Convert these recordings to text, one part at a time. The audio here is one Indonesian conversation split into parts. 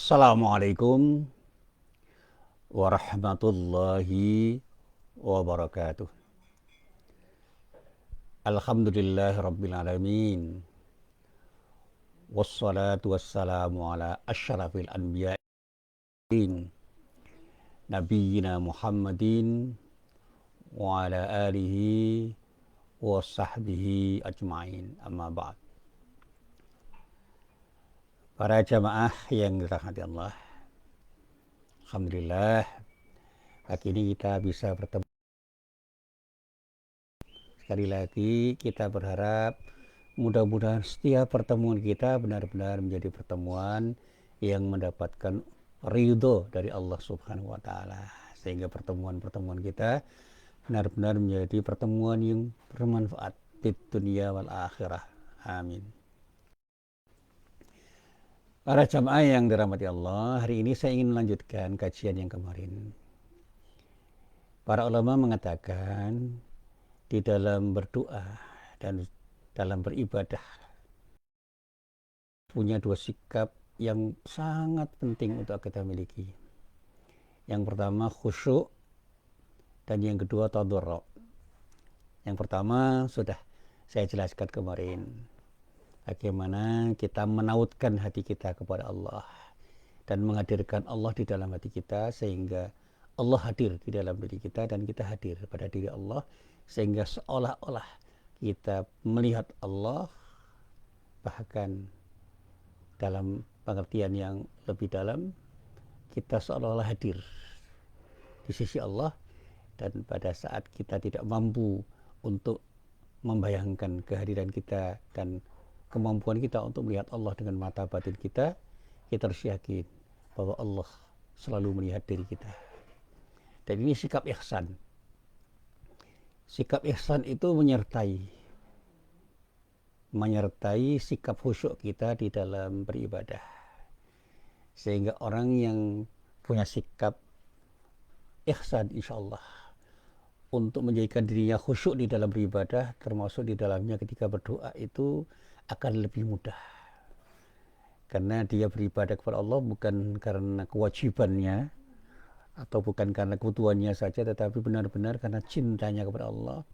Assalamualaikum warahmatullahi wabarakatuh. Alhamdulillah rabbil alamin. Wassalatu wassalamu ala asyrafil anbiya'in Nabiyyina Muhammadin wa ala alihi wa sahbihi ajma'in. Amma ba'd. Para jamaah yang dirahmati Allah, alhamdulillah pagi ini kita bisa bertemu. Sekali lagi kita berharap mudah-mudahan setiap pertemuan kita benar-benar menjadi pertemuan yang mendapatkan ridho dari Allah Subhanahu wa taala, sehingga pertemuan-pertemuan kita benar-benar menjadi pertemuan yang bermanfaat di dunia wal akhirah. Amin. Para jamaah yang dirahmati Allah, hari ini saya ingin melanjutkan kajian yang kemarin. Para ulama mengatakan di dalam berdoa dan dalam beribadah punya dua sikap yang sangat penting untuk kita miliki. Yang pertama khusyuk dan yang kedua tadarru'. Yang pertama sudah saya jelaskan kemarin, bagaimana kita menautkan hati kita kepada Allah dan menghadirkan Allah di dalam hati kita, sehingga Allah hadir di dalam diri kita dan kita hadir pada diri Allah, sehingga seolah-olah kita melihat Allah, bahkan dalam pengertian yang lebih dalam, kita seolah-olah hadir di sisi Allah. Dan pada saat kita tidak mampu untuk membayangkan kehadiran kita dan kemampuan kita untuk melihat Allah dengan mata batin kita, kita harus yakin bahwa Allah selalu melihat diri kita. Dan ini sikap ihsan. Sikap ihsan itu menyertai sikap khusyuk kita di dalam beribadah, sehingga orang yang punya sikap ihsan insyaallah untuk menjadikan dirinya khusyuk di dalam beribadah, termasuk di dalamnya ketika berdoa, itu akan lebih mudah. Karena dia beribadah kepada Allah bukan karena kewajibannya atau bukan karena kebutuhannya saja, tetapi benar-benar karena cintanya kepada Allah,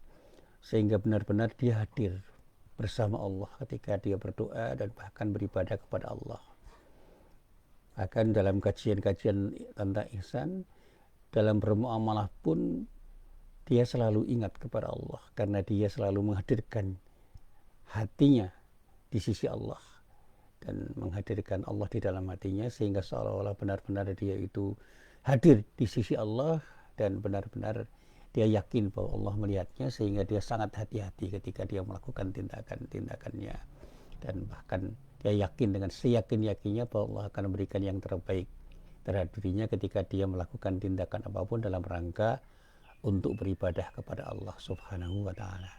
sehingga benar-benar dia hadir bersama Allah ketika dia berdoa dan bahkan beribadah kepada Allah. Bahkan dalam kajian-kajian tentang ihsan, dalam bermuamalah pun dia selalu ingat kepada Allah, karena dia selalu menghadirkan hatinya di sisi Allah dan menghadirkan Allah di dalam hatinya, sehingga seolah-olah benar-benar dia itu hadir di sisi Allah dan benar-benar dia yakin bahwa Allah melihatnya, sehingga dia sangat hati-hati ketika dia melakukan tindakan-tindakannya, dan bahkan dia yakin dengan seyakin-yakinnya bahwa Allah akan memberikan yang terbaik terhadap dirinya ketika dia melakukan tindakan apapun dalam rangka untuk beribadah kepada Allah Subhanahu wa taala.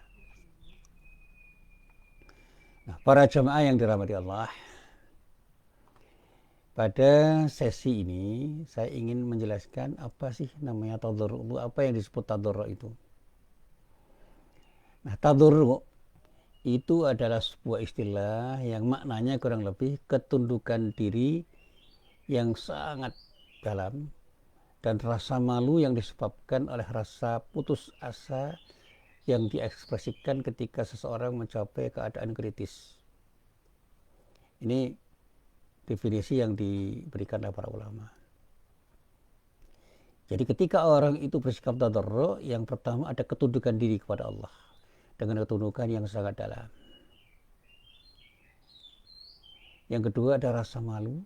Nah, para jamaah yang dirahmati Allah, pada sesi ini saya ingin menjelaskan apa sih namanya tadarru', apa yang disebut tadarru' itu. Nah, tadarru' itu adalah sebuah istilah yang maknanya kurang lebih ketundukan diri yang sangat dalam dan rasa malu yang disebabkan oleh rasa putus asa yang diekspresikan ketika seseorang mencapai keadaan kritis. Ini definisi yang diberikan oleh para ulama. Jadi ketika orang itu bersikap tadarru', yang pertama ada ketundukan diri kepada Allah dengan ketundukan yang sangat dalam. Yang kedua ada rasa malu.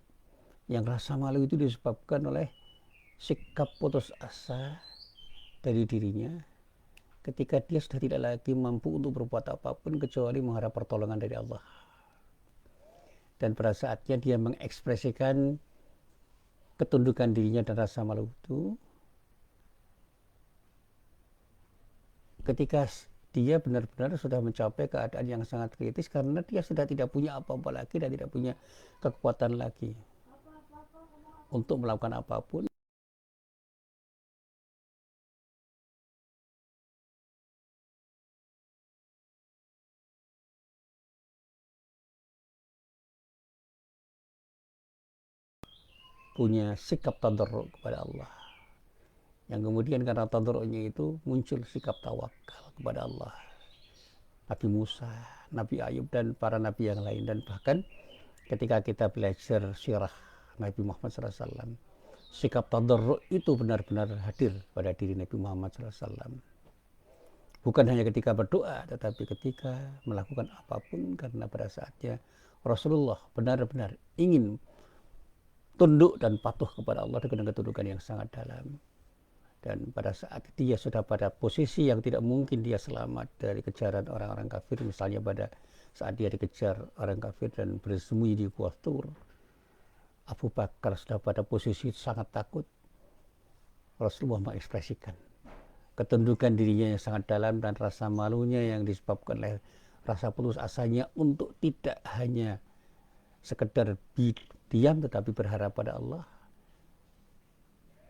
Yang rasa malu itu disebabkan oleh sikap putus asa dari dirinya ketika dia sudah tidak lagi mampu untuk berbuat apapun kecuali mengharap pertolongan dari Allah. Dan pada saatnya dia mengekspresikan ketundukan dirinya dan rasa malu itu, ketika dia benar-benar sudah mencapai keadaan yang sangat kritis, karena dia sudah tidak punya apa-apa lagi dan tidak punya kekuatan lagi untuk melakukan apapun. punya sikap tadarruk kepada Allah. Yang kemudian karena tadarruknya itu muncul sikap tawakal kepada Allah. Nabi Musa, Nabi Ayub, dan para nabi yang lain. Dan bahkan ketika kita belajar sirah Nabi Muhammad SAW, sikap tadarruk itu benar-benar hadir pada diri Nabi Muhammad SAW. Bukan hanya ketika berdoa, tetapi ketika melakukan apapun, karena pada saatnya Rasulullah benar-benar ingin tunduk dan patuh kepada Allah dengan ketundukan yang sangat dalam. Dan pada saat dia sudah pada posisi yang tidak mungkin dia selamat dari kejaran orang-orang kafir, misalnya pada saat dia dikejar orang kafir dan bersembunyi di Gua Thur, Abu Bakar sudah pada posisi sangat takut. Rasulullah mengekspresikan ketundukan dirinya yang sangat dalam dan rasa malunya yang disebabkan oleh rasa putus asanya untuk tidak hanya sekedar diam tetapi berharap pada Allah.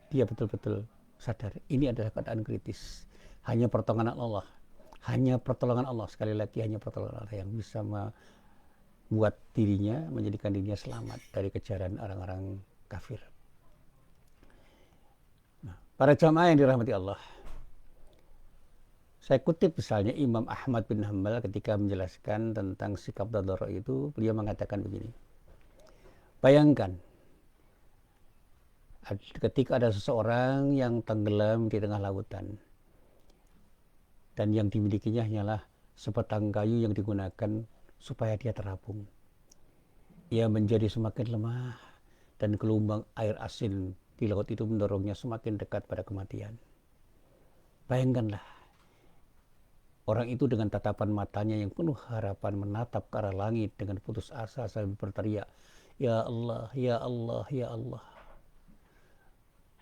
Dia betul-betul sadar ini adalah keadaan kritis. Hanya pertolongan Allah. Hanya pertolongan Allah. Sekali lagi hanya pertolongan Allah yang bisa membuat dirinya, menjadikan dirinya selamat dari kejaran orang-orang kafir. Nah, para jamaah yang dirahmati Allah, saya kutip misalnya Imam Ahmad bin Hanbal ketika menjelaskan tentang sikap tadarruk itu, beliau mengatakan begini. Bayangkan ketika ada seseorang yang tenggelam di tengah lautan dan yang dimilikinya hanyalah sebatang kayu yang digunakan supaya dia terapung. Ia menjadi semakin lemah dan gelombang air asin di laut itu mendorongnya semakin dekat pada kematian. Bayangkanlah orang itu dengan tatapan matanya yang penuh harapan menatap ke arah langit dengan putus asa sambil berteriak, "Ya Allah, ya Allah, ya Allah."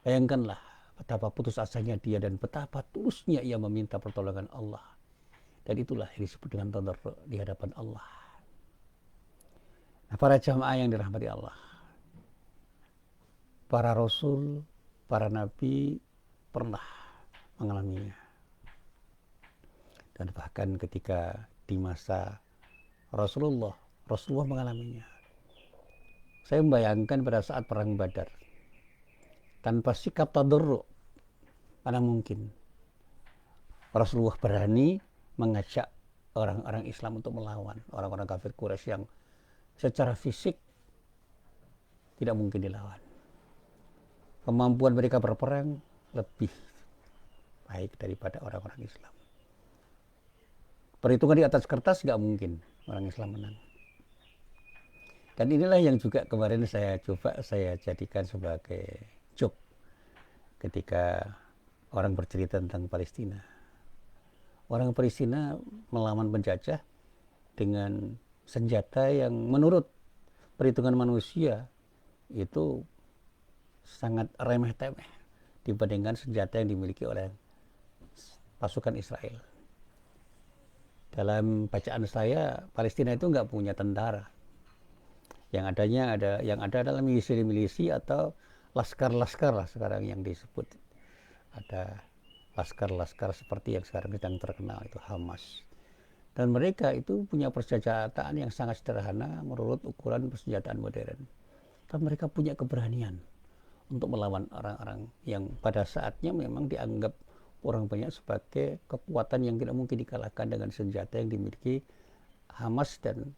Bayangkanlah betapa putus asanya dia dan betapa tulusnya ia meminta pertolongan Allah. Dan itulah yang disebut dengan tadarruk di hadapan Allah. Nah, para jamaah yang dirahmati Allah, para rasul, para nabi pernah mengalaminya. Dan bahkan ketika di masa Rasulullah mengalaminya. Saya membayangkan pada saat perang Badar, tanpa sikap tadarruk, mana mungkin Rasulullah berani mengajak orang-orang Islam untuk melawan orang-orang kafir Quraisy yang secara fisik tidak mungkin dilawan. Kemampuan mereka berperang lebih baik daripada orang-orang Islam. Perhitungan di atas kertas nggak mungkin orang Islam menang. Dan inilah yang juga kemarin saya jadikan sebagai joke ketika orang bercerita tentang Palestina. Orang Palestina melawan penjajah dengan senjata yang menurut perhitungan manusia itu sangat remeh-temeh dibandingkan senjata yang dimiliki oleh pasukan Israel. Dalam bacaan saya, Palestina itu nggak punya tentara. Yang ada adalah milisi-milisi atau laskar-laskar lah sekarang yang disebut. Ada laskar-laskar seperti yang sekarang sedang terkenal itu Hamas. Dan mereka itu punya persenjataan yang sangat sederhana menurut ukuran persenjataan modern. Dan mereka punya keberanian untuk melawan orang-orang yang pada saatnya memang dianggap orang banyak sebagai kekuatan yang tidak mungkin dikalahkan dengan senjata yang dimiliki Hamas dan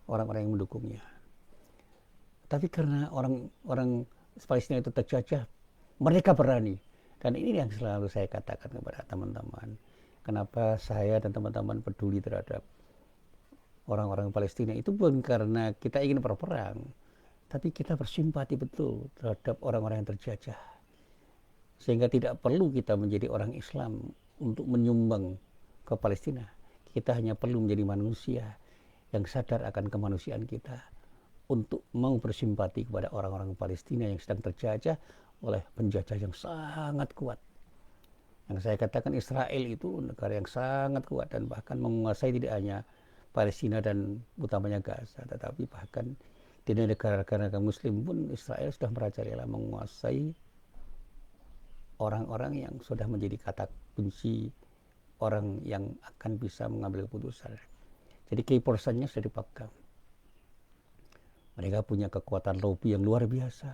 orang-orang yang mendukungnya. Tapi karena orang Palestina itu terjajah, mereka berani. Dan ini yang selalu saya katakan kepada teman-teman. Kenapa saya dan teman-teman peduli terhadap orang-orang Palestina itu bukan karena kita ingin berperang, tapi kita bersimpati betul terhadap orang-orang yang terjajah. Sehingga tidak perlu kita menjadi orang Islam untuk menyumbang ke Palestina. Kita hanya perlu menjadi manusia yang sadar akan kemanusiaan kita untuk mau bersimpati kepada orang-orang Palestina yang sedang terjajah oleh penjajah yang sangat kuat. Yang saya katakan Israel itu negara yang sangat kuat dan bahkan menguasai tidak hanya Palestina dan utamanya Gaza, tetapi bahkan di negara-negara Muslim pun Israel sudah merajalela menguasai orang-orang yang sudah menjadi kata kunci orang yang akan bisa mengambil keputusan. Jadi key personnya sudah dipegang. Mereka punya kekuatan lobby yang luar biasa.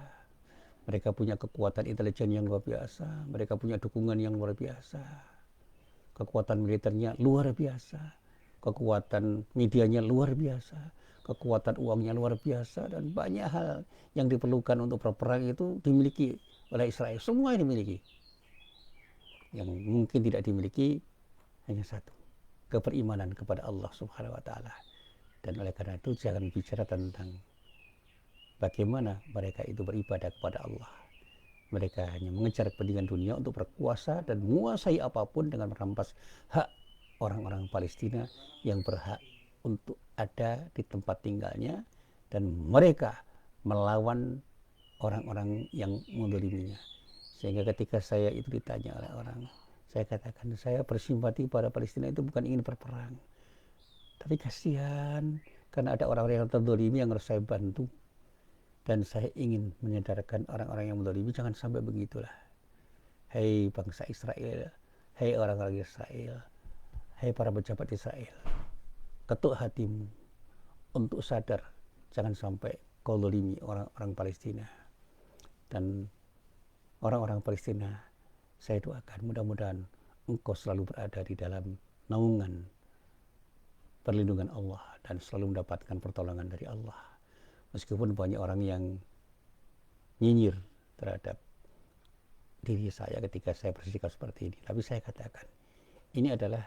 Mereka punya kekuatan intelijen yang luar biasa, mereka punya dukungan yang luar biasa, kekuatan militernya luar biasa, kekuatan medianya luar biasa, kekuatan uangnya luar biasa, dan banyak hal yang diperlukan untuk berperang itu dimiliki oleh Israel. Semua dimiliki. Yang mungkin tidak dimiliki hanya satu, keberimanan kepada Allah Subhanahu wa taala. Dan oleh karena itu jangan bicara tentang bagaimana mereka itu beribadah kepada Allah. Mereka hanya mengejar kepentingan dunia untuk berkuasa dan menguasai apapun dengan merampas hak orang-orang Palestina yang berhak untuk ada di tempat tinggalnya, dan mereka melawan orang-orang yang mendoliminya. Sehingga ketika saya itu ditanya oleh orang, saya katakan saya bersimpati pada Palestina itu bukan ingin berperang, tapi kasihan karena ada orang-orang yang terdolimi yang harus saya bantu. Dan saya ingin menyadarkan orang-orang yang mendolimi, jangan sampai begitulah. Hei bangsa Israel, hei orang-orang Israel, hei para pejabat Israel, ketuk hatimu untuk sadar, jangan sampai kau dolimi orang-orang Palestina. Dan orang-orang Palestina, saya doakan mudah-mudahan engkau selalu berada di dalam naungan perlindungan Allah dan selalu mendapatkan pertolongan dari Allah. Meskipun banyak orang yang nyinyir terhadap diri saya ketika saya bersikap seperti ini, tapi saya katakan ini adalah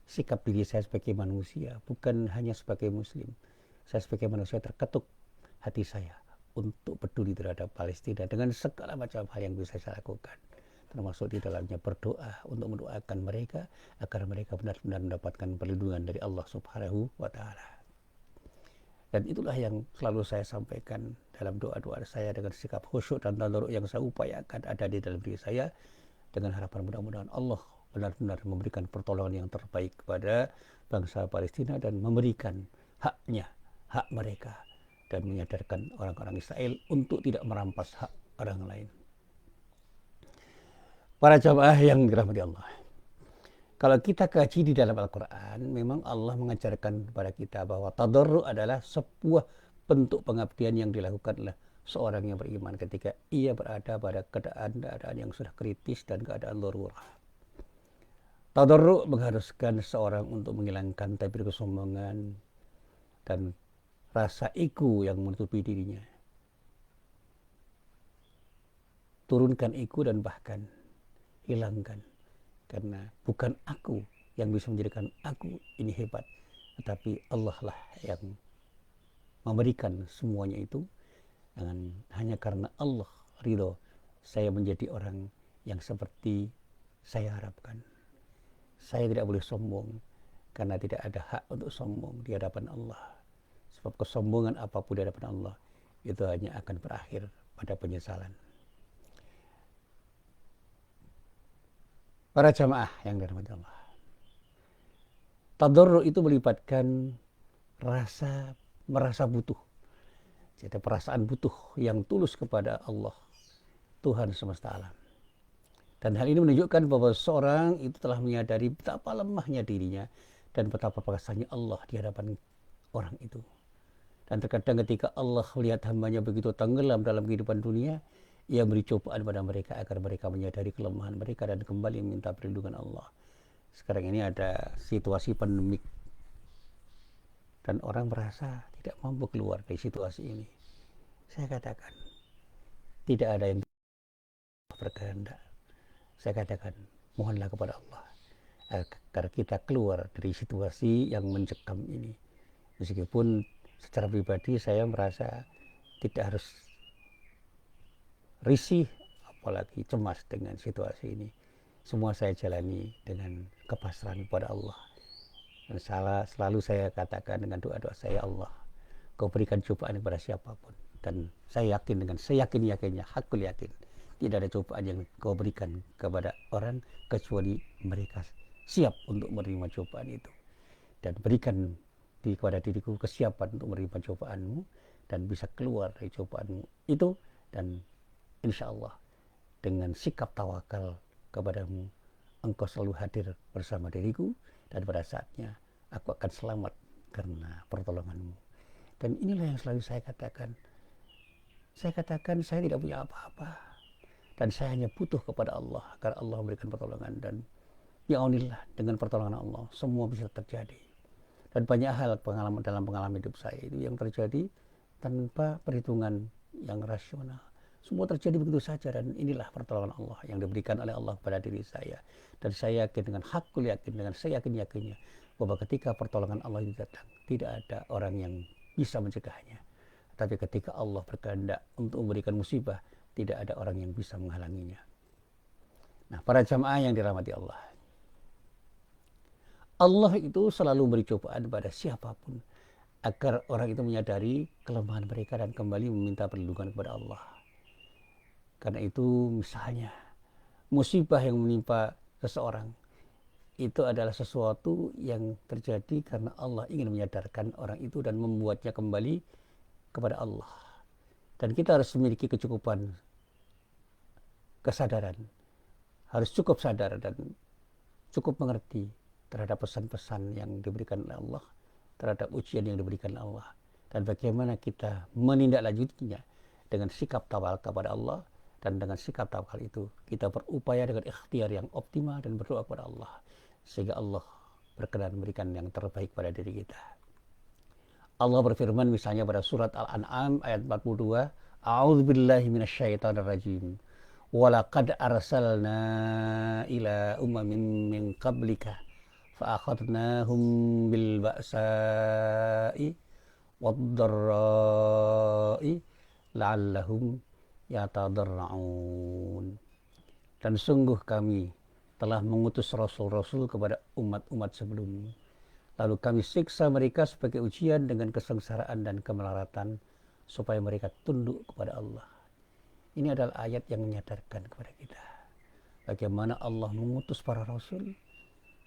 sikap diri saya sebagai manusia, bukan hanya sebagai muslim. Saya sebagai manusia terketuk hati saya untuk peduli terhadap Palestina dengan segala macam hal yang bisa saya lakukan, termasuk di dalamnya berdoa untuk mendoakan mereka agar mereka benar-benar mendapatkan perlindungan dari Allah Subhanahu wa taala. Dan itulah yang selalu saya sampaikan dalam doa-doa saya dengan sikap khusyuk dan tadarruk yang saya upayakan ada di dalam diri saya, dengan harapan mudah-mudahan Allah benar-benar memberikan pertolongan yang terbaik kepada bangsa Palestina dan memberikan haknya, hak mereka, dan menyadarkan orang-orang Israel untuk tidak merampas hak orang lain. Para jamaah yang dirahmati Allah, kalau kita kaji di dalam Al-Quran, memang Allah mengajarkan kepada kita bahwa tadarru adalah sebuah bentuk pengabdian yang dilakukan oleh seorang yang beriman ketika ia berada pada keadaan yang sudah kritis dan keadaan darurat. Tadarru mengharuskan seorang untuk menghilangkan tabir kesombongan dan rasa ego yang menutupi dirinya. Turunkan ego dan bahkan hilangkan. Karena bukan aku yang bisa menjadikan aku ini hebat, tetapi Allah lah yang memberikan semuanya itu. Dan hanya karena Allah ridho saya menjadi orang yang seperti saya harapkan. Saya tidak boleh sombong karena tidak ada hak untuk sombong di hadapan Allah. Sebab kesombongan apapun di hadapan Allah itu hanya akan berakhir pada penyesalan. Para jamaah yang dirahmati Allah, tadarru itu melibatkan merasa butuh. Jadi perasaan butuh yang tulus kepada Allah, Tuhan semesta alam. Dan hal ini menunjukkan bahwa seorang itu telah menyadari betapa lemahnya dirinya dan betapa perkasanya Allah di hadapan orang itu. Dan terkadang ketika Allah melihat hambanya begitu tenggelam dalam kehidupan dunia, ia beri cobaan pada mereka agar mereka menyadari kelemahan mereka dan kembali meminta perlindungan Allah. Sekarang ini ada situasi pandemik dan orang merasa tidak mampu keluar dari situasi ini. Saya katakan, tidak ada yang berkehendak. Saya katakan, mohonlah kepada Allah agar kita keluar dari situasi yang mencekam ini. Meskipun secara pribadi saya merasa tidak harus risih, apalagi cemas dengan situasi ini. Semua saya jalani dengan kepasrahan kepada Allah. Dan selalu saya katakan dengan doa-doa saya, Allah, kau berikan cobaan kepada siapapun. Dan saya yakin dengan seyakin-yakinnya, hakul yakin, tidak ada cobaan yang kau berikan kepada orang kecuali mereka siap untuk menerima cobaan itu. Dan berikan kepada diriku kesiapan untuk menerima cobaanmu dan bisa keluar dari cobaanmu itu. Dan insya Allah dengan sikap tawakal kepadamu, engkau selalu hadir bersama diriku, dan pada saatnya aku akan selamat karena pertolonganmu. Dan inilah yang selalu saya katakan, Saya katakan saya tidak punya apa-apa dan saya hanya butuh kepada Allah agar Allah memberikan pertolongan, dan ya alhamdulillah dengan pertolongan Allah semua bisa terjadi. Dan banyak hal dalam pengalaman hidup saya itu yang terjadi tanpa perhitungan yang rasional. Semua terjadi begitu saja, dan inilah pertolongan Allah yang diberikan oleh Allah pada diri saya. Dan saya yakin dengan hakul yakin, dengan saya yakin-yakinnya bahwa ketika pertolongan Allah itu datang, tidak ada orang yang bisa mencegahnya. Tapi ketika Allah berkehendak untuk memberikan musibah, tidak ada orang yang bisa menghalanginya. Nah, para jamaah yang dirahmati Allah, Allah itu selalu memberi cobaan pada siapapun agar orang itu menyadari kelemahan mereka dan kembali meminta perlindungan kepada Allah. Karena itu misalnya musibah yang menimpa seseorang itu adalah sesuatu yang terjadi karena Allah ingin menyadarkan orang itu dan membuatnya kembali kepada Allah. Dan kita harus memiliki kecukupan kesadaran, harus cukup sadar dan cukup mengerti terhadap pesan-pesan yang diberikan oleh Allah, terhadap ujian yang diberikan Allah, dan bagaimana kita menindaklanjutinya dengan sikap tawakal kepada Allah. Dan dengan sikap tawakal itu kita berupaya dengan ikhtiar yang optimal dan berdoa kepada Allah sehingga Allah berkenan memberikan yang terbaik pada diri kita. Allah berfirman misalnya pada surat Al-An'am ayat 42, A'udzubillahi minasyaitonirrajim. Walaqad arsalna ila umamin min qablika fa'akhadnahum bil ba'sa'i wad-dharra'i la'allahum yatadarra'un. Dan sungguh kami telah mengutus rasul-rasul kepada umat-umat sebelummu. Lalu kami siksa mereka sebagai ujian dengan kesengsaraan dan kemelaratan supaya mereka tunduk kepada Allah. Ini adalah ayat yang menyadarkan kepada kita bagaimana Allah mengutus para rasul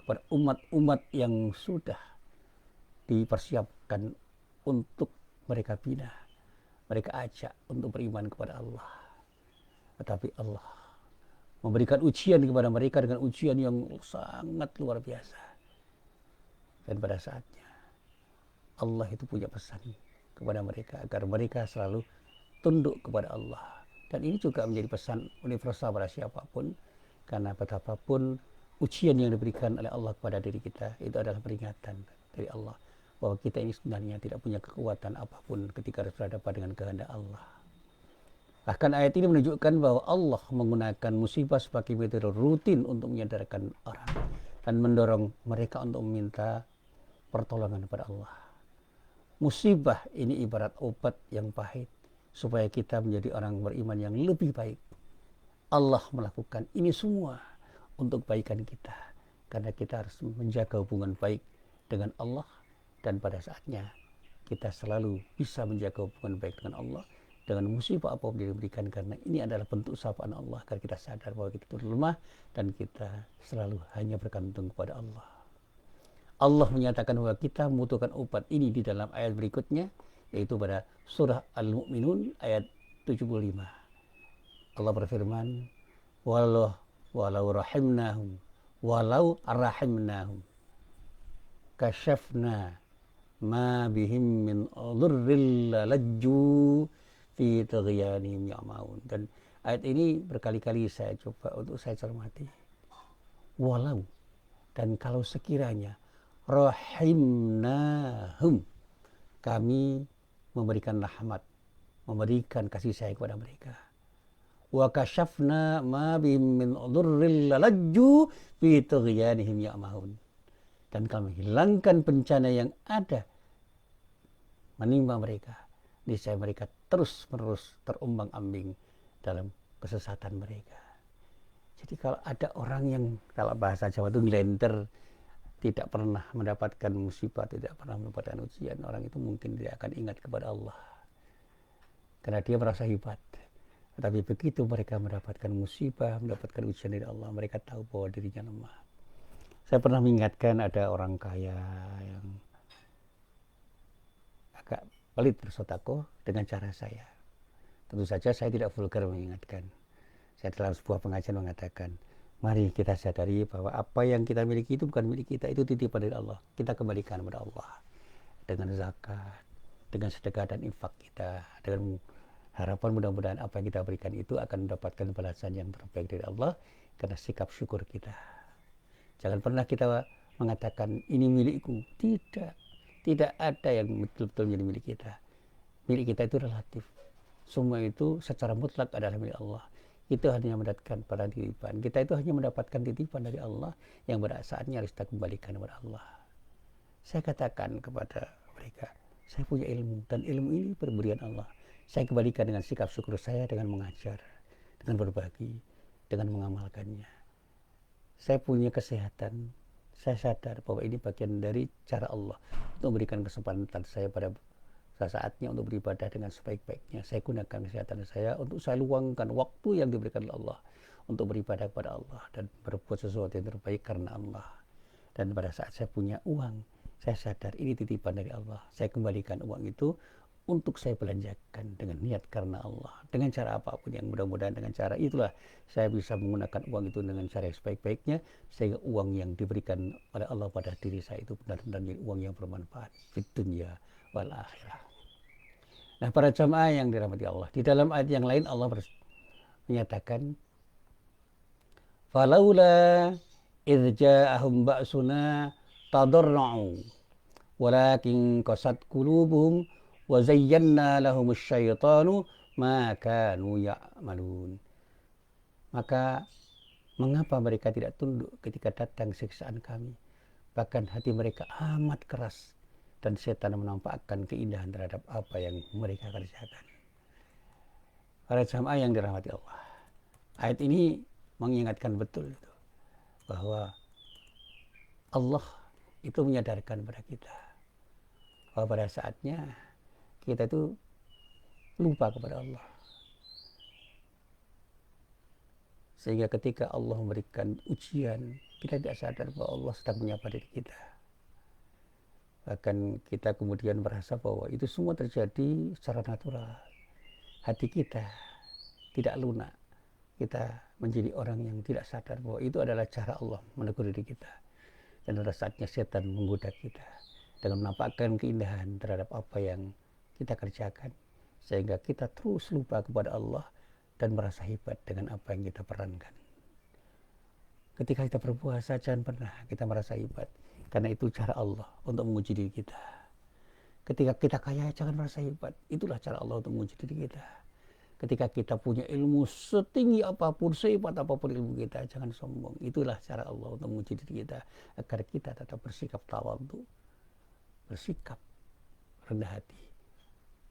kepada umat-umat yang sudah dipersiapkan untuk mereka bina, mereka ajak untuk beriman kepada Allah. Tetapi Allah memberikan ujian kepada mereka dengan ujian yang sangat luar biasa. Dan pada saatnya Allah itu punya pesan kepada mereka agar mereka selalu tunduk kepada Allah. Dan ini juga menjadi pesan universal pada siapapun, karena betapapun ujian yang diberikan oleh Allah kepada diri kita itu adalah peringatan dari Allah bahwa kita ini sebenarnya tidak punya kekuatan apapun ketika harus berhadapan dengan kehendak Allah. Bahkan ayat ini menunjukkan bahwa Allah menggunakan musibah sebagai metode rutin untuk menyadarkan orang dan mendorong mereka untuk meminta pertolongan kepada Allah. Musibah ini ibarat obat yang pahit supaya kita menjadi orang beriman yang lebih baik. Allah melakukan ini semua untuk kebaikan kita, karena kita harus menjaga hubungan baik dengan Allah, dan pada saatnya kita selalu bisa menjaga hubungan baik dengan Allah dengan musibah apapun yang diberikan, karena ini adalah bentuk sapaan Allah agar kita sadar bahwa kita itu lemah dan kita selalu hanya bergantung kepada Allah. Allah menyatakan bahwa kita membutuhkan obat ini di dalam ayat berikutnya, yaitu pada surah Al-Mu'minun ayat 75. Allah berfirman, walau rahimnahum kasyafna ma bihim min dhurril lajju fi taghyanihim ya'maun. Dan ayat ini berkali-kali saya coba untuk saya cermati. Walau, dan kalau sekiranya rahimnahum, kami memberikan rahmat, memberikan kasih sayang kepada mereka. Wa kasyafna ma bihim min dhurril lajju fi taghyanihim ya'maun. Dan kami hilangkan bencana yang ada menimpa mereka, niscaya mereka terus-menerus terombang-ambing dalam kesesatan mereka. Jadi kalau ada orang yang dalam bahasa Jawa itu ngelenter, tidak pernah mendapatkan musibah, tidak pernah mendapatkan ujian, orang itu mungkin tidak akan ingat kepada Allah karena dia merasa hebat. Tetapi begitu mereka mendapatkan musibah, mendapatkan ujian dari Allah, mereka tahu bahwa dirinya lemah. Saya pernah mengingatkan ada orang kaya yang agak pelit bersedekah dengan cara saya. Tentu saja saya tidak vulgar mengingatkan. Saya dalam sebuah pengajian mengatakan, mari kita sadari bahwa apa yang kita miliki itu bukan milik kita, itu titipan dari Allah. Kita kembalikan kepada Allah dengan zakat, dengan sedekah dan infak kita, dengan Harapan mudah-mudahan apa yang kita berikan itu akan mendapatkan balasan yang terbaik dari Allah karena sikap syukur kita. Jangan pernah kita mengatakan ini milikku. Tidak. Tidak ada yang betul-betul menjadi milik kita. Milik kita itu relatif. Semua itu secara mutlak adalah milik Allah. Itu hanya mendapatkan pada titipan. Kita itu hanya mendapatkan titipan dari Allah yang pada saatnya harus kita kembalikan kepada Allah. Saya katakan kepada mereka, saya punya ilmu dan ilmu ini pemberian Allah. Saya kembalikan dengan sikap syukur saya dengan mengajar, dengan berbagi, dengan mengamalkannya. Saya punya kesehatan. Saya sadar bahwa ini bagian dari cara Allah untuk memberikan kesempatan saya pada saatnya untuk beribadah dengan sebaik-baiknya. Saya gunakan kesehatan saya untuk saya luangkan waktu yang diberikan oleh Allah untuk beribadah kepada Allah dan berbuat sesuatu yang terbaik karena Allah. Dan pada saat saya punya uang, saya sadar ini titipan dari Allah. Saya kembalikan uang itu untuk saya belanjakan dengan niat karena Allah. Dengan cara apapun yang mudah-mudahan dengan cara itulah saya bisa menggunakan uang itu dengan cara yang sebaik-baiknya sehingga uang yang diberikan oleh Allah pada diri saya itu benar-benar uang yang bermanfaat di dunia wal akhirah. Nah, para jamaah yang dirahmati Allah, di dalam ayat yang lain Allah menyatakan falaula idz ja'ahum ba'suna tadarra'u walakin qasat qulubuhum wa zayyana lahumus syaitanu ma kanu ya'malun. Maka mengapa mereka tidak tunduk ketika datang siksaan kami? Bahkan hati mereka amat keras dan setan menampakkan keindahan terhadap apa yang mereka kerjakan. Para jamaah yang dirahmati Allah, ayat ini mengingatkan betul itu, bahwa Allah itu menyadarkan pada kita bahwa pada saatnya kita itu lupa kepada Allah. Sehingga ketika Allah memberikan ujian, kita tidak sadar bahwa Allah sedang menyapa diri kita. Bahkan kita kemudian merasa bahwa itu semua terjadi secara natural. Hati kita tidak lunak. Kita menjadi orang yang tidak sadar bahwa itu adalah cara Allah menegur diri kita. Dan pada saatnya setan menggoda kita dengan menampakkan keindahan terhadap apa yang kita kerjakan, sehingga kita terus lupa kepada Allah dan merasa hebat dengan apa yang kita perankan. Ketika kita berpuasa, jangan pernah kita merasa hebat, karena itu cara Allah untuk menguji diri kita. Ketika kita kaya, jangan merasa hebat, itulah cara Allah untuk menguji diri kita. Ketika kita punya ilmu setinggi apapun, sehebat apapun ilmu kita, jangan sombong. Itulah cara Allah untuk menguji diri kita, agar kita tetap bersikap tawadhu, bersikap rendah hati,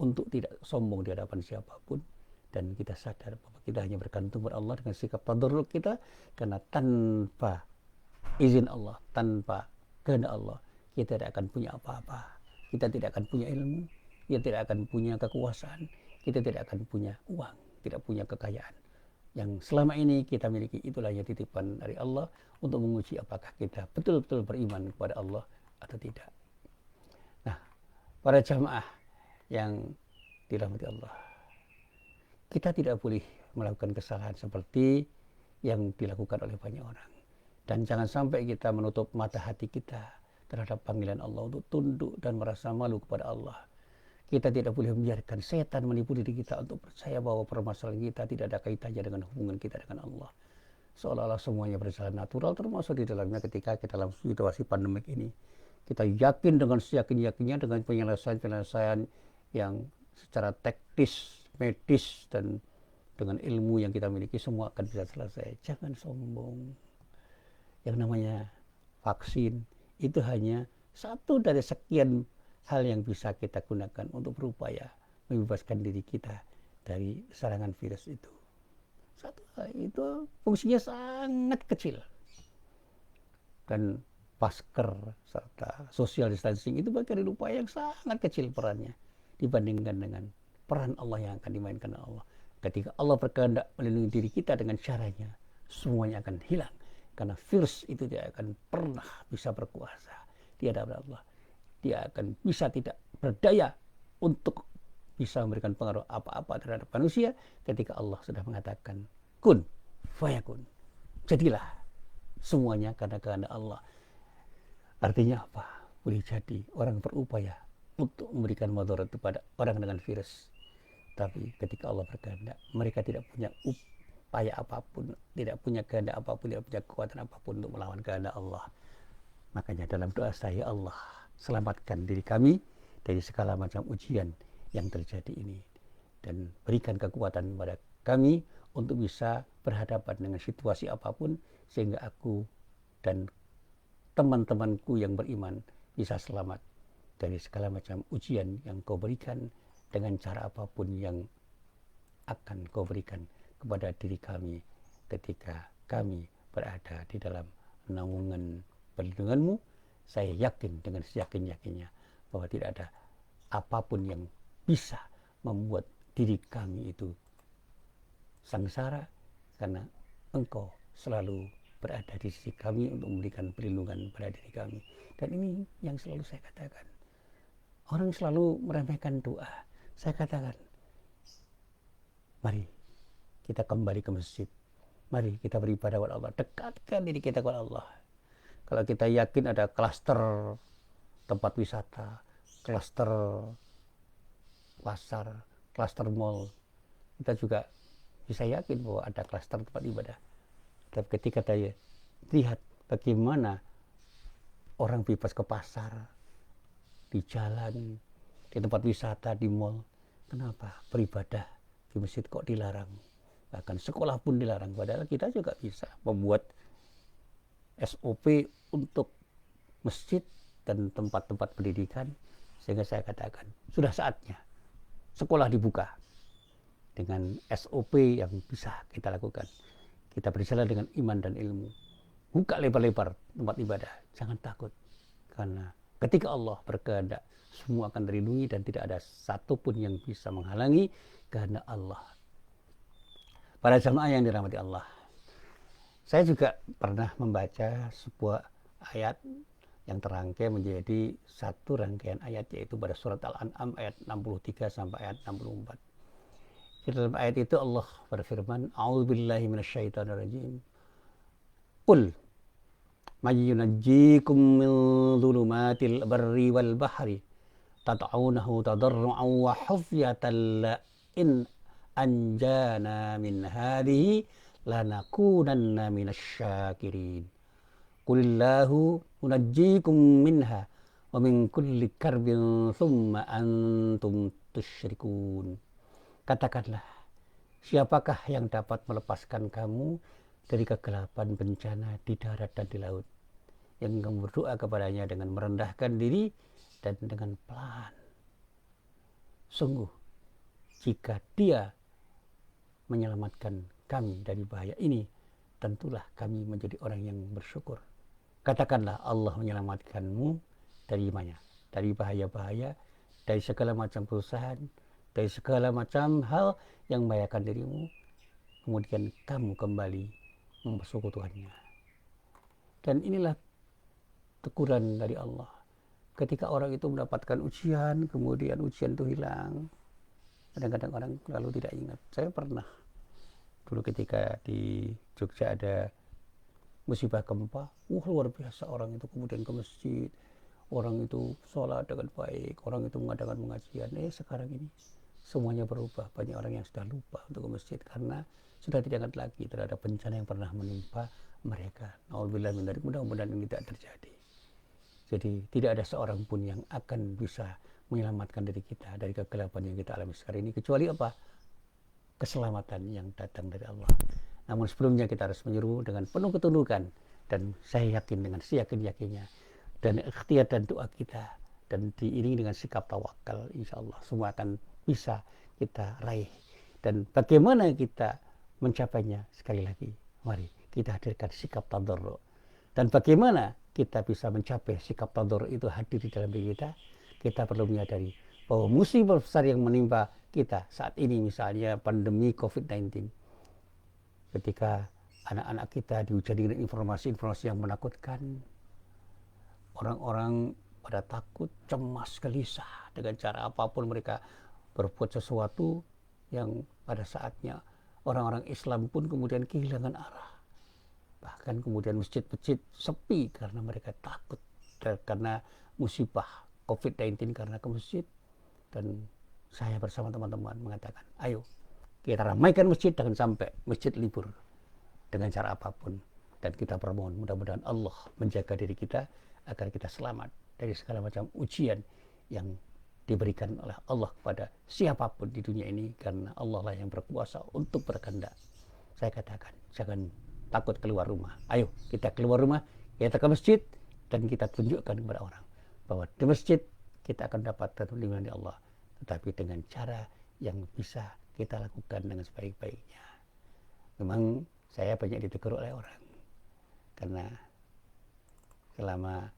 untuk tidak sombong di hadapan siapapun, dan kita sadar bahwa kita hanya bergantung kepada Allah dengan sikap tadarruk kita, karena tanpa izin Allah, tanpa kehendak Allah, kita tidak akan punya apa-apa. Kita tidak akan punya ilmu, kita tidak akan punya kekuasaan, kita tidak akan punya uang, tidak punya kekayaan. Yang selama ini kita miliki, itulah yang titipan dari Allah untuk menguji apakah kita betul-betul beriman kepada Allah atau tidak. Nah, para jamaah yang dirahmati Allah, kita tidak boleh melakukan kesalahan seperti yang dilakukan oleh banyak orang. Dan jangan sampai kita menutup mata hati kita terhadap panggilan Allah untuk tunduk dan merasa malu kepada Allah. Kita tidak boleh membiarkan setan menipu diri kita untuk percaya bahwa permasalahan kita tidak ada kaitannya dengan hubungan kita dengan Allah. Seolah-olah semuanya berjalan natural, termasuk di dalamnya ketika kita dalam situasi pandemik ini. Kita yakin dengan seyakin-yakinnya dengan penyelesaian-penyelesaian yang secara teknis, medis, dan dengan ilmu yang kita miliki semua akan bisa selesai. Jangan sombong. Yang namanya vaksin itu hanya satu dari sekian hal yang bisa kita gunakan untuk berupaya membebaskan diri kita dari serangan virus itu. Satu hal itu fungsinya sangat kecil. Dan masker serta social distancing itu bagian dari upaya yang sangat kecil perannya dibandingkan dengan peran Allah yang akan dimainkan oleh Allah. Ketika Allah berkehendak melindungi diri kita dengan caranya, semuanya akan hilang. Karena virus itu tidak akan pernah bisa berkuasa di hadapan Allah. Dia akan bisa tidak berdaya untuk bisa memberikan pengaruh apa-apa terhadap manusia ketika Allah sudah mengatakan kun fayakun. Jadilah semuanya karena kehendak Allah. Artinya apa? Boleh jadi orang berupaya untuk memberikan mudarat kepada orang dengan virus. Tapi ketika Allah berkehendak, mereka tidak punya upaya apapun, tidak punya kehendak apapun, tidak punya kekuatan apapun untuk melawan kehendak Allah. Makanya dalam doa saya, Allah selamatkan diri kami dari segala macam ujian yang terjadi ini, dan berikan kekuatan kepada kami untuk bisa berhadapan dengan situasi apapun, sehingga aku dan teman-temanku yang beriman bisa selamat dari segala macam ujian yang kau berikan dengan cara apapun yang akan kau berikan kepada diri kami ketika kami berada di dalam naungan perlindunganmu. Saya yakin dengan seyakin-yakinnya bahwa tidak ada apapun yang bisa membuat diri kami itu sengsara, karena Engkau selalu berada di sisi kami untuk memberikan perlindungan pada diri kami. Dan ini yang selalu saya katakan. Orang selalu meremehkan doa. Saya katakan, mari kita kembali ke masjid. Mari kita beribadah kepada Allah. Dekatkan diri kita kepada Allah. Kalau kita yakin ada klaster tempat wisata, klaster pasar, klaster mall, kita juga bisa yakin bahwa ada klaster tempat ibadah. Tapi ketika saya lihat bagaimana orang bebas ke pasar, di jalan, di tempat wisata, di mall, kenapa beribadah di masjid kok dilarang? Bahkan sekolah pun dilarang. Padahal kita juga bisa membuat SOP untuk masjid dan tempat-tempat pendidikan, sehingga saya katakan sudah saatnya sekolah dibuka dengan SOP yang bisa kita lakukan. Kita berjalan dengan iman dan ilmu. Buka lebar-lebar tempat ibadah. Jangan takut. Karena ketika Allah berkehendak, semua akan terlindungi dan tidak ada satupun yang bisa menghalangi kehendak Allah. Para jamaah yang dirahmati Allah, saya juga pernah membaca sebuah ayat yang terangkai menjadi satu rangkaian ayat, yaitu pada surat Al-An'am ayat 63 sampai ayat 64. Di dalam ayat itu Allah berfirman, A'udzubillahi minasyaitonirrajim. Qul may yunajjikum min dhulumatil barri wal bahri tad'unahu tadarru'an wa khufyatan la in anjana min hadhihi lanakunanna minasyakirin. Qulillahu munajjikum minha wa min kulli karbin thumma antum tusyrikun. Katakanlah, siapakah yang dapat melepaskan kamu dari kegelapan bencana di darat dan di laut, yang kamu berdoa kepadanya dengan merendahkan diri dan dengan pelan. Sungguh, jika dia menyelamatkan kami dari bahaya ini, tentulah kami menjadi orang yang bersyukur. Katakanlah, Allah menyelamatkanmu dari mana? Dari bahaya-bahaya, dari segala macam perusahaan, dari segala macam hal yang membahayakan dirimu. Kemudian kamu kembali mempersekutukannya. Dan inilah teguran dari Allah. Ketika orang itu mendapatkan ujian, kemudian ujian itu hilang. Kadang-kadang orang lalu tidak ingat. Saya pernah dulu ketika di Jogja ada musibah gempa, luar biasa orang itu kemudian ke masjid, orang itu sholat dengan baik, orang itu mengadakan pengajian. Sekarang ini semuanya berubah. Banyak orang yang sudah lupa untuk ke masjid karena sudah tidak ingat lagi terhadap bencana yang pernah menimpa mereka. Alhamdulillah, mudah-mudahan ini tidak terjadi. Jadi tidak ada seorang pun yang akan bisa menyelamatkan diri kita dari kegelapan yang kita alami sekarang ini, kecuali apa? Keselamatan yang datang dari Allah. Namun sebelumnya kita harus menyeru dengan penuh ketundukan, dan saya yakin dengan seyakin-yakinnya, dan ikhtiar dan doa kita, dan diiringi dengan sikap tawakal, insya Allah semua akan bisa kita raih. Dan bagaimana kita mencapainya? Sekali lagi, mari kita hadirkan sikap tadarru. Dan bagaimana kita bisa mencapai sikap tadarru itu hadir di dalam diri kita? Kita perlu menyadari bahwa musibah besar yang menimpa kita saat ini, misalnya pandemi COVID-19, ketika anak-anak kita dihujani dengan informasi-informasi yang menakutkan, orang-orang pada takut, cemas, gelisah, dengan cara apapun mereka berbuat sesuatu yang pada saatnya orang-orang Islam pun kemudian kehilangan arah. Bahkan kemudian masjid-masjid sepi karena mereka takut karena musibah COVID-19 karena ke masjid. Dan saya bersama teman-teman mengatakan, ayo kita ramaikan masjid, jangan sampai masjid libur dengan cara apapun. Dan kita bermohon mudah-mudahan Allah menjaga diri kita agar kita selamat dari segala macam ujian yang diberikan oleh Allah kepada siapapun di dunia ini, karena Allah lah yang berkuasa untuk berkehendak. Saya katakan, jangan takut keluar rumah. Ayo kita keluar rumah, kita ke masjid, dan kita tunjukkan kepada orang bahwa di masjid kita akan dapat perlindungan dari Allah, tetapi dengan cara yang bisa kita lakukan dengan sebaik-baiknya. Memang saya banyak ditegur oleh orang, karena selama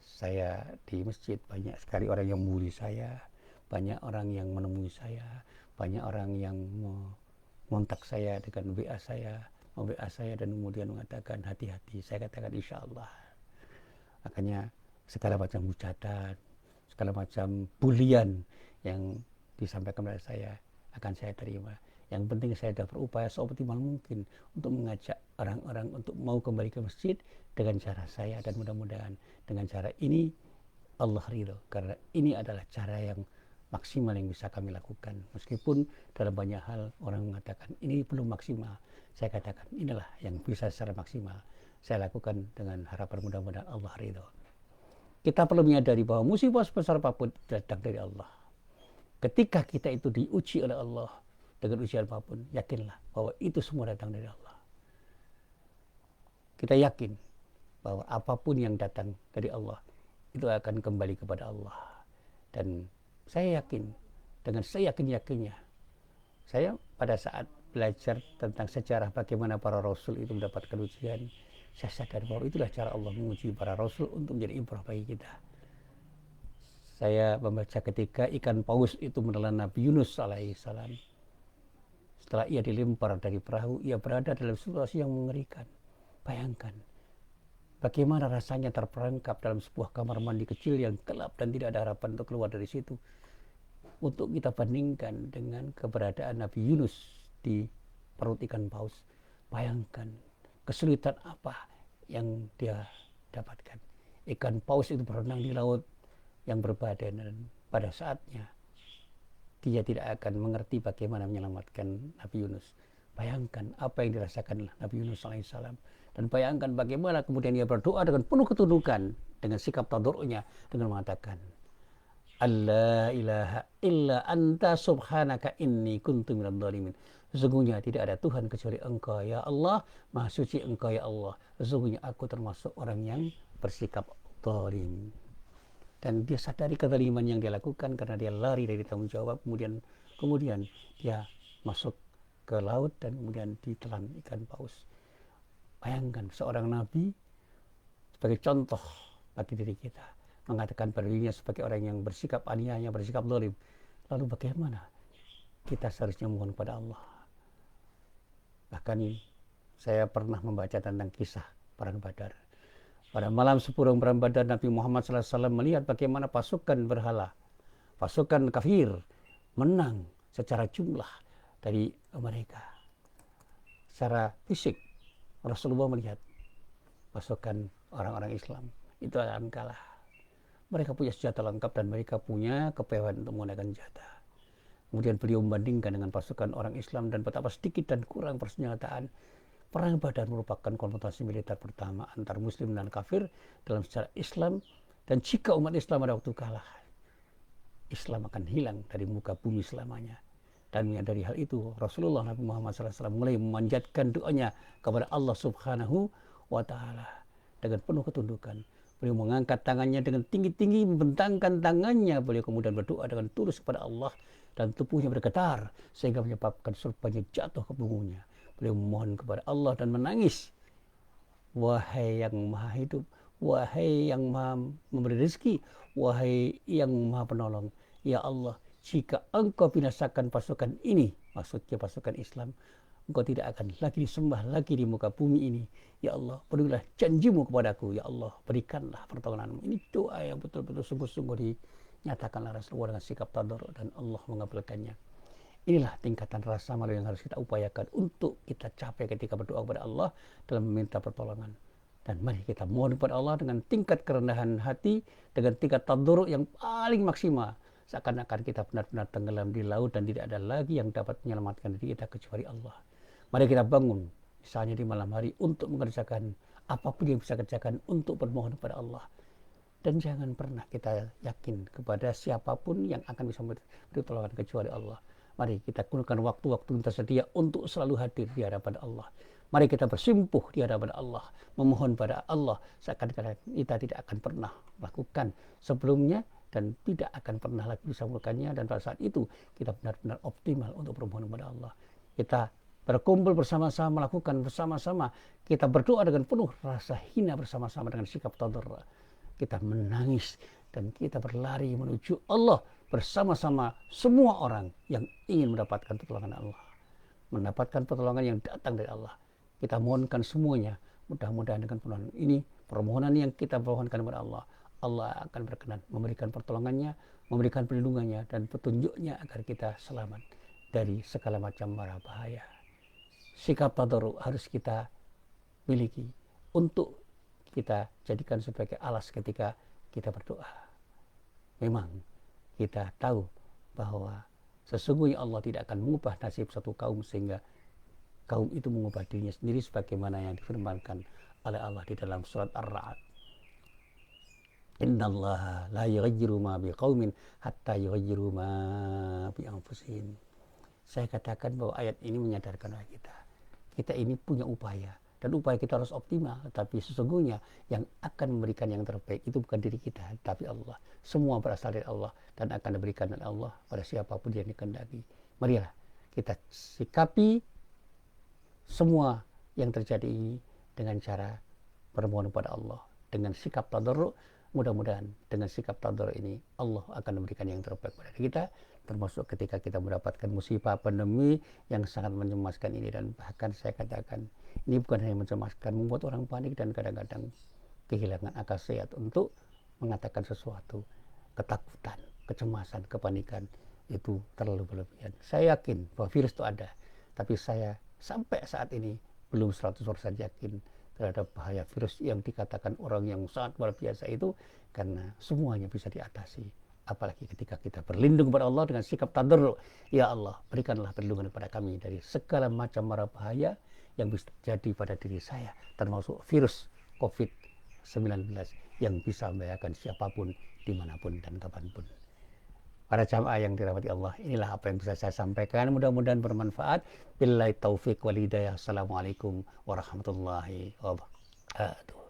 saya di masjid banyak sekali orang yang membuli saya, banyak orang yang menemui saya, banyak orang yang mengontak saya dengan WA saya dan kemudian mengatakan hati-hati. Saya katakan insya Allah. Makanya segala macam hujatan, segala macam bulian yang disampaikan kepada saya akan saya terima. Yang penting saya sudah berupaya seoptimal mungkin untuk mengajak orang-orang untuk mau kembali ke masjid dengan cara saya, dan mudah-mudahan dengan cara ini Allah ridho, karena ini adalah cara yang maksimal yang bisa kami lakukan. Meskipun dalam banyak hal orang mengatakan ini belum maksimal, saya katakan inilah yang bisa secara maksimal saya lakukan dengan harapan mudah-mudahan Allah ridho. Kita perlu menyadari bahwa musibah sebesar apapun datang dari Allah. Ketika kita itu diuji oleh Allah dengan ujian apapun, yakinlah bahwa itu semua datang dari Allah. Kita yakin bahwa apapun yang datang dari Allah itu akan kembali kepada Allah. Dan saya yakin, dengan seyakin-yakinnya, saya pada saat belajar tentang sejarah bagaimana para rasul itu mendapatkan ujian, saya sadar bahwa itulah cara Allah menguji para rasul untuk menjadi ibrah bagi kita. Saya membaca ketika ikan paus itu menelan Nabi Yunus alaihissalam. Setelah ia dilempar dari perahu, ia berada dalam situasi yang mengerikan. Bayangkan bagaimana rasanya terperangkap dalam sebuah kamar mandi kecil yang gelap dan tidak ada harapan untuk keluar dari situ. Untuk kita bandingkan dengan keberadaan Nabi Yunus di perut ikan paus, bayangkan kesulitan apa yang dia dapatkan. Ikan paus itu berenang di laut yang berbadai, dan pada saatnya dia tidak akan mengerti bagaimana menyelamatkan Nabi Yunus. Bayangkan apa yang dirasakan Nabi Yunus alaihissalam, dan bayangkan bagaimana kemudian dia berdoa dengan penuh ketundukan, dengan sikap tadarru'nya, dengan mengatakan, Allah ilaha illa anta subhanaka inni kuntu minadh dhalimin. Sesungguhnya tidak ada Tuhan kecuali Engkau ya Allah, Maha Suci Engkau ya Allah. Sesungguhnya aku termasuk orang yang bersikap zalim. Dan dia sadari kezaliman yang dia lakukan karena dia lari dari tanggung jawab. Kemudian dia masuk ke laut dan kemudian ditelan ikan paus. Bayangkan seorang nabi sebagai contoh bagi diri kita, mengatakan pada dirinya sebagai orang yang bersikap aniaya, bersikap zalim. Lalu bagaimana kita seharusnya mohon kepada Allah? Bahkan saya pernah membaca tentang kisah perang Badar. Pada malam sepurung perang Badar, Nabi Muhammad SAW melihat bagaimana pasukan berhala, pasukan kafir menang secara jumlah dari mereka. Secara fisik, Rasulullah melihat pasukan orang-orang Islam itu akan kalah. Mereka punya senjata lengkap dan mereka punya kepewahan untuk menggunakan senjata. Kemudian beliau membandingkan dengan pasukan orang Islam dan betapa sedikit dan kurang persenjataan. Perang Badar merupakan konfrontasi militer pertama antar Muslim dan kafir dalam sejarah Islam, dan jika umat Islam pada waktu kalah, Islam akan hilang dari muka bumi selamanya. Dan dari hal itu, Rasulullah Nabi Muhammad SAW mulai memanjatkan doanya kepada Allah Subhanahu wa Ta'ala dengan penuh ketundukan. Beliau mengangkat tangannya dengan tinggi-tinggi, membentangkan tangannya. Beliau kemudian berdoa dengan tulus kepada Allah, dan tubuhnya bergetar sehingga menyebabkan surbannya jatuh ke punggungnya. Beliau memohon kepada Allah dan menangis. Wahai yang maha hidup, wahai yang maha memberi rezeki, wahai yang maha penolong, ya Allah, jika engkau binasakan pasukan ini, maksudnya pasukan Islam, engkau tidak akan lagi disembah lagi di muka bumi ini. Ya Allah, penuhilah janjimu kepadaku. Ya Allah, berikanlah pertolonganmu. Ini doa yang betul-betul sungguh-sungguh dinyatakanlah Rasulullah dengan sikap tadarruk, dan Allah mengabulkannya. Inilah tingkatan rasa malu yang harus kita upayakan untuk kita capai ketika berdoa kepada Allah dalam meminta pertolongan. Dan mari kita mohon kepada Allah dengan tingkat kerendahan hati, dengan tingkat tadarruk yang paling maksimal. seakan-akan kita benar-benar tenggelam di laut dan tidak ada lagi yang dapat menyelamatkan diri kita kecuali Allah. Mari kita bangun, misalnya di malam hari, untuk mengerjakan apapun yang bisa kerjakan untuk bermohon kepada Allah. Dan jangan pernah kita yakin kepada siapapun yang akan bisa memberi pertolongan kecuali Allah. Mari kita gunakan waktu-waktu yang tersedia untuk selalu hadir di hadapan Allah. Mari kita bersimpuh di hadapan Allah, memohon pada Allah seakan-akan kita tidak akan pernah melakukan sebelumnya dan tidak akan pernah lagi bisa melakukannya, dan pada saat itu kita benar-benar optimal untuk bermohon kepada Allah. Kita berkumpul bersama-sama, melakukan bersama-sama, kita berdoa dengan penuh rasa hina bersama-sama dengan sikap tadarru. Kita menangis dan kita berlari menuju Allah bersama-sama semua orang yang ingin mendapatkan pertolongan Allah, mendapatkan pertolongan yang datang dari Allah. Kita mohonkan semuanya, mudah-mudahan dengan permohonan ini, permohonan yang kita mohonkan kepada Allah, Allah akan berkenan memberikan pertolongannya, memberikan perlindungannya dan petunjuknya agar kita selamat dari segala macam mara bahaya. Sikap tadarru harus kita miliki untuk kita jadikan sebagai alas ketika kita berdoa. Memang kita tahu bahwa sesungguhnya Allah tidak akan mengubah nasib satu kaum sehingga kaum itu mengubah dirinya sendiri, sebagaimana yang difirmankan oleh Allah di dalam surat Ar-Ra'd. Innallaha la yughayyiru ma biqaumin hatta yughayyiru ma bi anfusihim. Saya katakan bahwa ayat ini menyadarkan kita ini punya upaya, dan upaya kita harus optimal, tapi sesungguhnya yang akan memberikan yang terbaik itu bukan diri kita, tapi Allah. Semua berasal dari Allah dan akan diberikan oleh Allah pada siapapun yang dikehendaki. Marilah kita sikapi semua yang terjadi ini dengan cara bermohon kepada Allah dengan sikap tadarru. Mudah-mudahan dengan sikap tadarru ini Allah akan memberikan yang terbaik pada kita, termasuk ketika kita mendapatkan musibah pandemi yang sangat mencemaskan ini. Dan bahkan saya katakan, ini bukan hanya mencemaskan, membuat orang panik dan kadang-kadang kehilangan akal sehat untuk mengatakan sesuatu. Ketakutan, kecemasan, kepanikan itu terlalu berlebihan. Saya yakin bahwa virus itu ada, tapi saya sampai saat ini belum 100% yakin terhadap bahaya virus yang dikatakan orang yang sangat luar biasa itu, karena semuanya bisa diatasi. Apalagi ketika kita berlindung kepada Allah dengan sikap tadarru. Ya Allah, berikanlah perlindungan kepada kami dari segala macam mara bahaya yang bisa terjadi pada diri saya, termasuk virus COVID-19 yang bisa membahayakan siapapun, dimanapun dan kapanpun. Para jamaah yang dirahmati Allah, inilah apa yang bisa saya sampaikan. Mudah-mudahan bermanfaat. Billahi taufiq wal hidayah. Assalamualaikum warahmatullahi wabarakatuh.